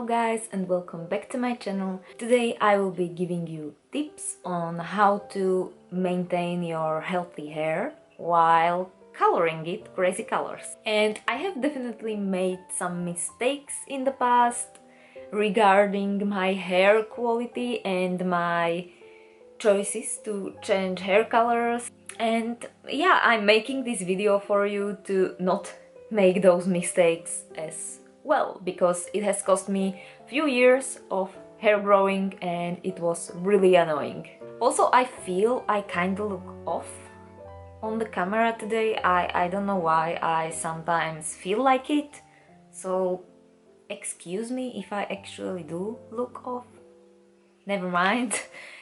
guys, and welcome back to my channel. Today I will be giving you tips on how to maintain your healthy hair while coloring it crazy colors. And I have definitely made some mistakes in the past regarding my hair quality and my choices to change hair colors. And yeah, I'm making this video for you to not make those mistakes as well, because it has cost me a few years of hair growing and it was really annoying. Also, I feel I kinda look off on the camera today. I don't know why, I sometimes feel like it, so excuse me if I actually do look off. Never mind,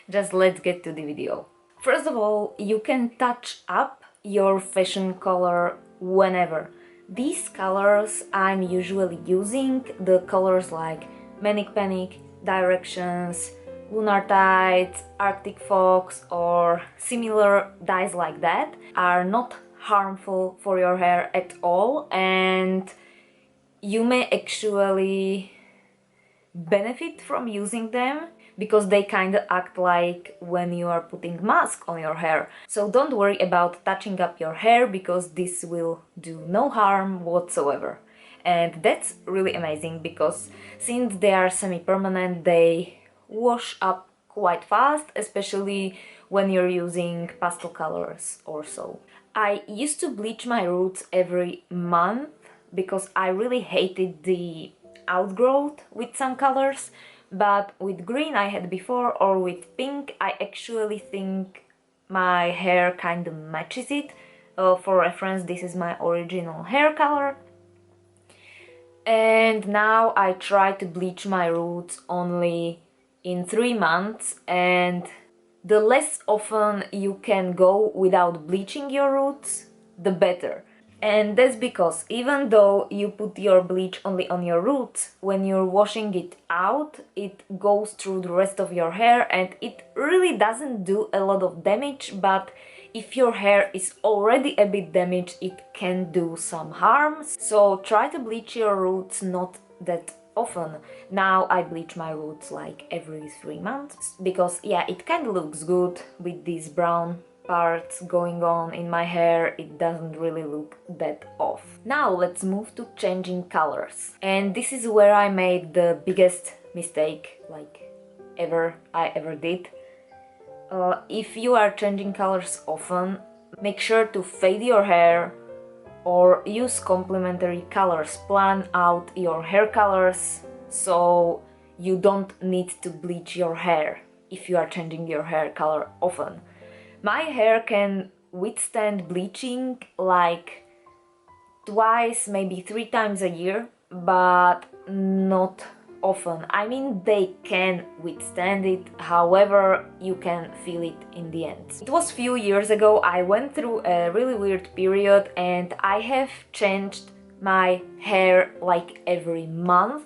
just let's get to the video. First of all, you can touch up your fashion color whenever. These colors I'm usually using, the colors like Manic Panic, Directions, Lunar Tide, Arctic Fox or similar dyes like that, are not harmful for your hair at all, and you may actually benefit from using them because they kind of act like when you are putting mask on your hair. So don't worry about touching up your hair, because this will do no harm whatsoever. And that's really amazing, because since they are semi-permanent, they wash up quite fast, especially when you're using pastel colors or so. I used to bleach my roots every month because I really hated the outgrowth with some colors, but with green I had before, or with pink, I actually think my hair kind of matches it. For reference, this is my original hair color. And now I try to bleach my roots only in 3 months, and the less often you can go without bleaching your roots, the better. And that's because even though you put your bleach only on your roots, when you're washing it out, it goes through the rest of your hair and it really doesn't do a lot of damage, but if your hair is already a bit damaged, it can do some harm. So try to bleach your roots not that often. Now I bleach my roots like every 3 months, because yeah, it kind of looks good with these brown parts going on in my hair. It doesn't really look that off. Now let's move to changing colors, and this is where I made the biggest mistake I ever did. If you are changing colors often, make sure to fade your hair or use complementary colors. Plan out your hair colors so you don't need to bleach your hair if you are changing your hair color often. My hair can withstand bleaching like twice, maybe 3 times a year, but not often. I mean, they can withstand it, however, you can feel it in the end. It was few years ago, I went through a really weird period and I have changed my hair like every month,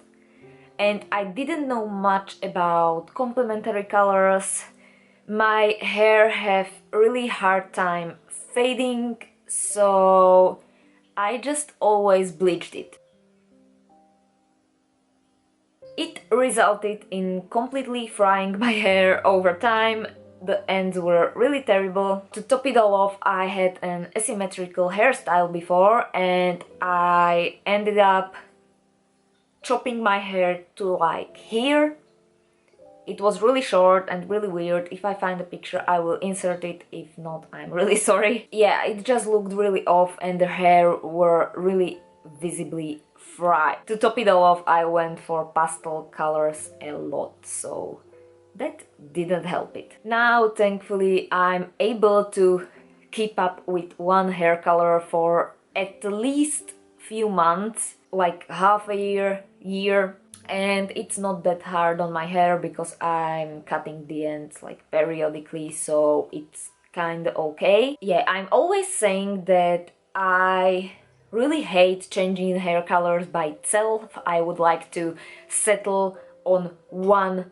and I didn't know much about complementary colors. My hair have really hard time fading, so I just always bleached it. It resulted in completely frying my hair over time. The ends were really terrible. To top it all off, I had an asymmetrical hairstyle before, and I ended up chopping my hair to like here. It was really short and really weird. If I find a picture, I will insert it. If not, I'm really sorry. Yeah, it just looked really off and the hair were really visibly fried. To top it all off, I went for pastel colors a lot, so that didn't help it. Now, thankfully, I'm able to keep up with one hair color for at least few months, like half a year. And it's not that hard on my hair because I'm cutting the ends like periodically, so it's kind of okay. Yeah, I'm always saying that I really hate changing hair colors by itself. I would like to settle on one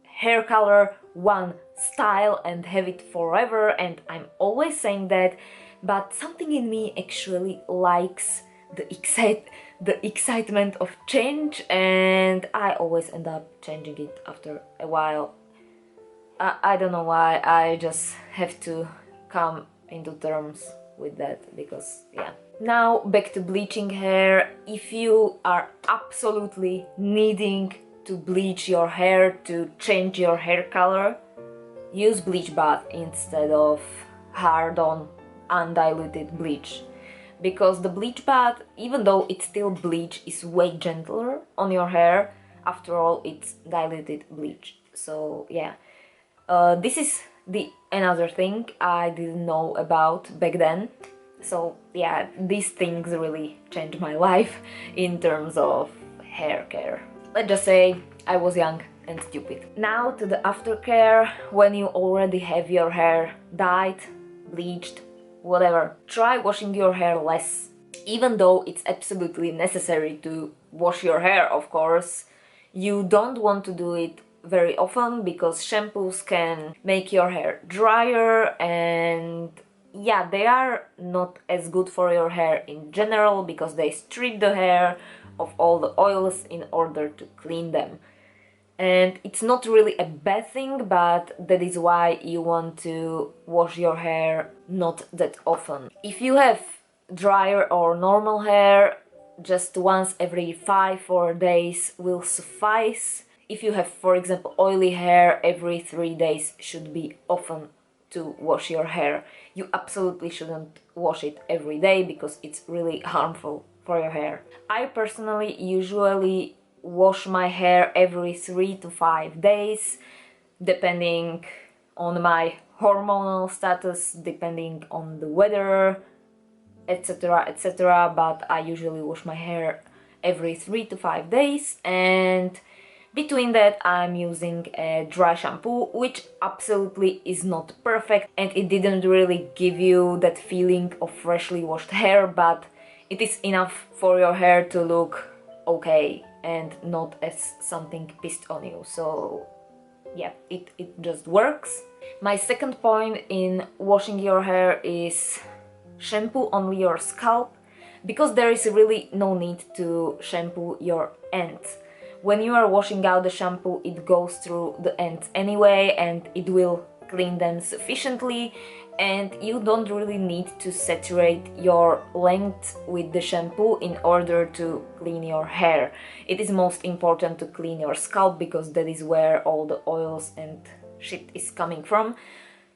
hair color, one style, and have it forever, and I'm always saying that, but something in me actually likes the excitement of change, and I always end up changing it after a while. I don't know why, I just have to come into terms with that, because yeah. Now back to bleaching hair. If you are absolutely needing to bleach your hair to change your hair color, use bleach bath instead of hard-on undiluted bleach, because the bleach bath, even though it's still bleach, is way gentler on your hair. After all, it's diluted bleach. So yeah, this is another thing I didn't know about back then. So yeah, these things really changed my life in terms of hair care. Let's just say I was young and stupid. Now to the aftercare. When you already have your hair dyed, bleached, whatever, try washing your hair less. Even though it's absolutely necessary to wash your hair, of course, you don't want to do it very often, because shampoos can make your hair drier, and yeah, they are not as good for your hair in general, because they strip the hair of all the oils in order to clean them. And it's not really a bad thing, but that is why you want to wash your hair not that often. If you have drier or normal hair, just once every 5-4 days will suffice. If you have, for example, oily hair, every 3 days should be often to wash your hair. You absolutely shouldn't wash it every day, because it's really harmful for your hair. I personally usually wash my hair every 3 to 5 days, depending on my hormonal status, depending on the weather, etc, etc, but I usually wash my hair every 3 to 5 days, and between that I'm using a dry shampoo, which absolutely is not perfect, and it didn't really give you that feeling of freshly washed hair, but it is enough for your hair to look okay and not as something pissed on you. So yeah, it just works. My second point in washing your hair is shampoo only your scalp, because there is really no need to shampoo your ends. When you are washing out the shampoo, it goes through the ends anyway, and it will clean them sufficiently, and you don't really need to saturate your length with the shampoo in order to clean your hair. It is most important to clean your scalp, because that is where all the oils and shit is coming from.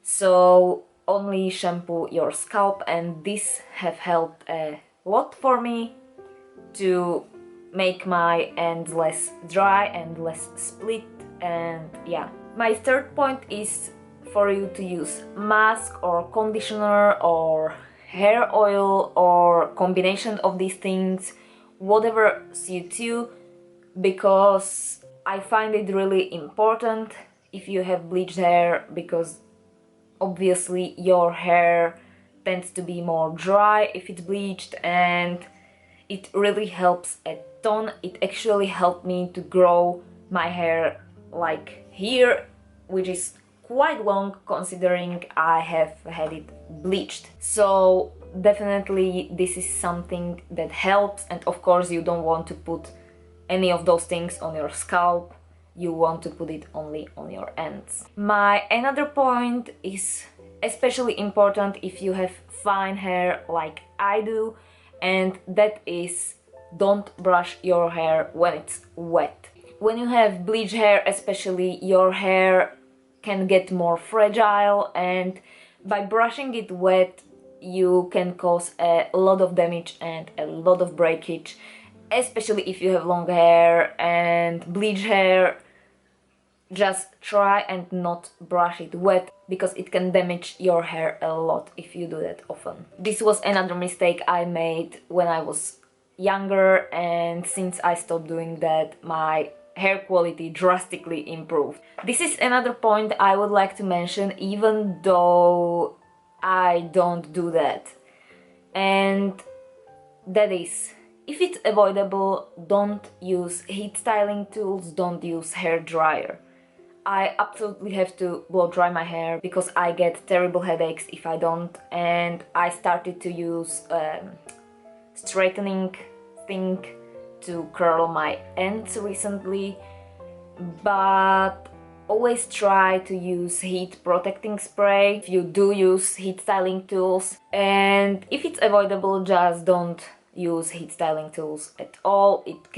So only shampoo your scalp, and this have helped a lot for me to make my ends less dry and less split. And yeah, my third point is for you to use mask or conditioner or hair oil or combination of these things, whatever suits you, because I find it really important if you have bleached hair, because obviously your hair tends to be more dry if it's bleached, and it really helps a ton. It actually helped me to grow my hair like here, which is quite long considering I have had it bleached. So definitely this is something that helps, and of course you don't want to put any of those things on your scalp. You want to put it only on your ends. My another point is especially important if you have fine hair like I do, and that is don't brush your hair when it's wet. When you have bleached hair especially, your hair can get more fragile, and by brushing it wet you can cause a lot of damage and a lot of breakage, especially if you have long hair and bleached hair. Just try and not brush it wet, because it can damage your hair a lot if you do that often. This was another mistake I made when I was younger, and since I stopped doing that, my hair quality drastically improved. This is another point I would like to mention, even though I don't do that, and that is, if it's avoidable, don't use heat styling tools, don't use hair dryer. I absolutely have to blow dry my hair because I get terrible headaches if I don't, and I started to use straightening thing to curl my ends recently, but always try to use heat protecting spray if you do use heat styling tools, and if it's avoidable, just don't use heat styling tools at all. It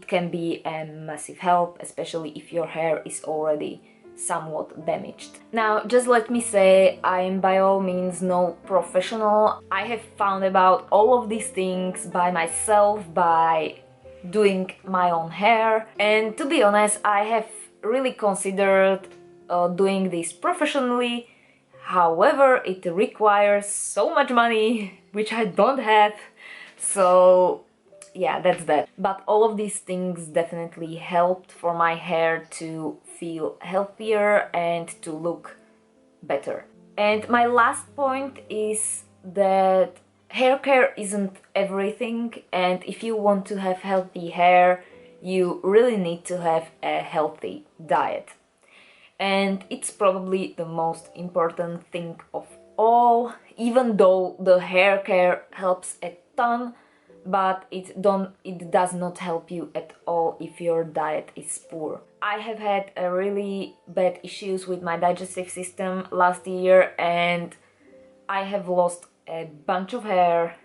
can be a massive help, especially if your hair is already somewhat damaged. Now, just let me say, I am by all means no professional. I have found about all of these things by myself, by doing my own hair, and to be honest, I have really considered doing this professionally. However, it requires so much money, which I don't have, so yeah, that's that. But all of these things definitely helped for my hair to feel healthier and to look better. And my last point is that hair care isn't everything, and if you want to have healthy hair, you really need to have a healthy diet. And it's probably the most important thing of all, even though the hair care helps a ton, but it does not help you at all if your diet is poor. I have had a really bad issues with my digestive system last year, and I have lost a bunch of hair,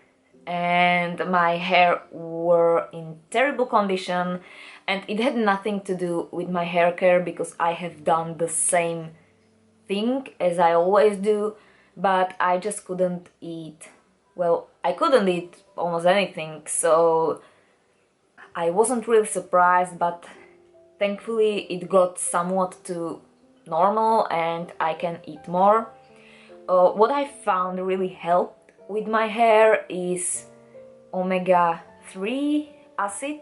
and my hair were in terrible condition, and it had nothing to do with my hair care because I have done the same thing as I always do, but I just couldn't eat. Well, I couldn't eat almost anything, so I wasn't really surprised, but thankfully it got somewhat to normal and I can eat more. What I found really helped with my hair is omega-3 acid,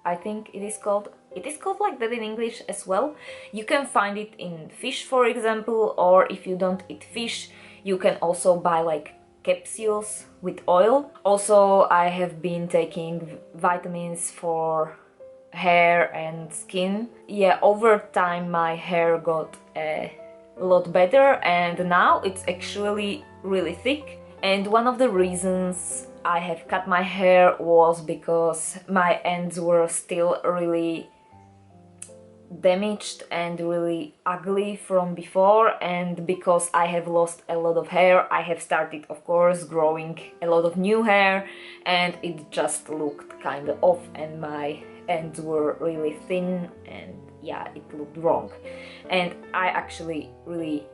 I think it is called. It is called like that in English as well. You can find it in fish, for example, or if you don't eat fish, you can also buy like capsules with oil. Also, I have been taking vitamins for hair and skin. Yeah, over time my hair got a lot better and now it's actually really thick. And one of the reasons I have cut my hair was because my ends were still really damaged and really ugly from before, and because I have lost a lot of hair, I have started, of course, growing a lot of new hair, and it just looked kind of off and my ends were really thin, and yeah, it looked wrong. And I actually really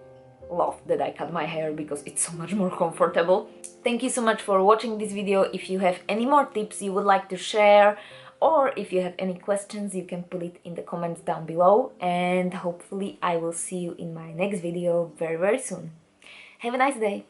love that I cut my hair because it's so much more comfortable. Thank you so much for watching this video. If you have any more tips you would like to share, or if you have any questions, you can put it in the comments down below, and hopefully I will see you in my next video very soon. Have a nice day!